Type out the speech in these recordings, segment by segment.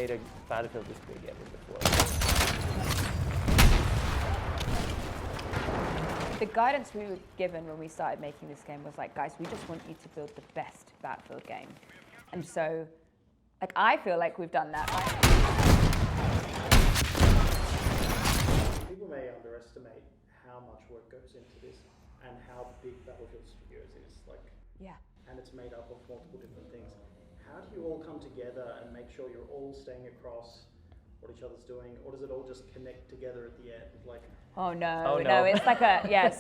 made a Battlefield this big ever before. The guidance we were given when we started making this game was like, guys, we just want you to build the best Battlefield game. And so, like, I feel like we've done that. People may underestimate how much work goes into this and how big Battlefield Studios is. Like, yeah. And it's made up of multiple different things. How do you all come together and make sure you're all staying across what each other's doing, or does it all just connect together at the end? Like, no, it's like a, yeah,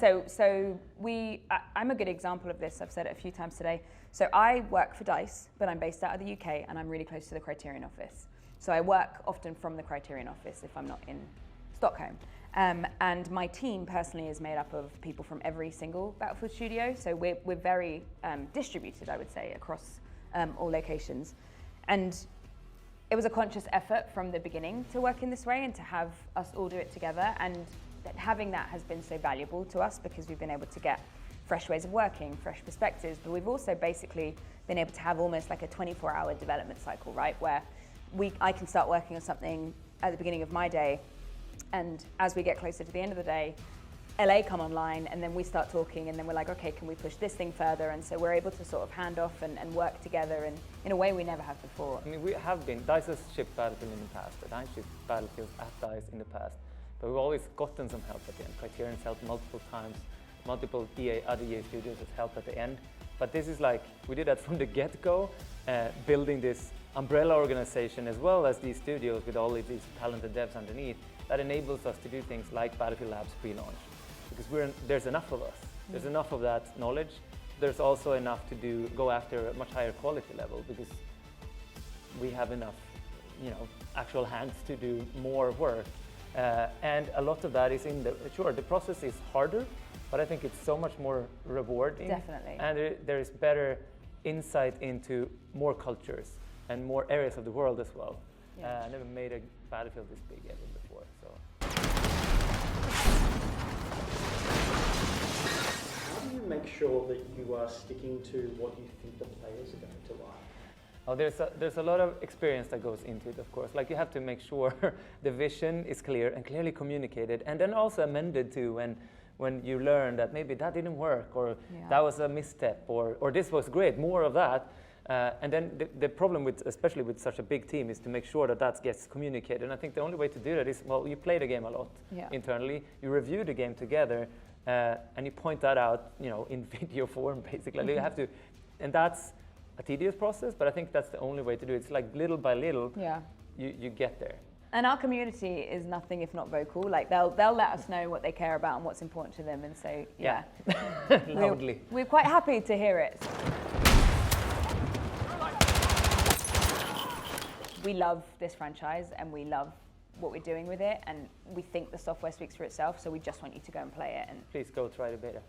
I'm a good example of this. I've said it a few times today. So I work for DICE, but I'm based out of the UK and I'm really close to the Criterion office. So I work often from the Criterion office if I'm not in Stockholm. And my team personally is made up of people from every single Battlefield studio. So we're very distributed, I would say, across all locations. And it was a conscious effort from the beginning to work in this way and to have us all do it together. And having that has been so valuable to us because we've been able to get fresh ways of working, fresh perspectives, but we've also basically been able to have almost like a 24-hour development cycle, right? Where I can start working on something at the beginning of my day, and as we get closer to the end of the day, LA come online, and then we start talking, and then we're like, okay, can we push this thing further? And so we're able to sort of hand off and work together in a way we never have before. I mean, we have been, DICE has shipped Battlefield in the past, and I shipped Battlefield at DICE in the past, but we've always gotten some help at the end. Criterion's helped multiple times, multiple other EA studios have helped at the end. But this is like, we did that from the get-go, building this umbrella organization as well as these studios with all of these talented devs underneath that enables us to do things like Battlefield Labs pre-launch. Because there's enough of us. There's enough of that knowledge. There's also enough to go after a much higher quality level because we have enough, actual hands to do more work. And a lot of that is the process is harder, but I think it's so much more rewarding. Definitely. And there is better insight into more cultures and more areas of the world as well. Yeah. I never made a Battlefield this big ever before, so. How do you make sure that you are sticking to what you think the players are going to like? Oh, there's a lot of experience that goes into it, of course. Like, you have to make sure the vision is clear and clearly communicated, and then also amended too when you learn that maybe that didn't work, or that was a misstep, or this was great, more of that. And then the problem especially with such a big team, is to make sure that gets communicated. And I think the only way to do that is, well, you play the game a lot internally, you review the game together, and you point that out, in video form, basically. You have to, and that's a tedious process, but I think that's the only way to do it. It's like little by little, you get there. And our community is nothing if not vocal. Like, they'll let us know what they care about and what's important to them, and so loudly. We're quite happy to hear it. We love this franchise and we love what we're doing with it, and we think the software speaks for itself, so we just want you to go and play it. And please go try the beta.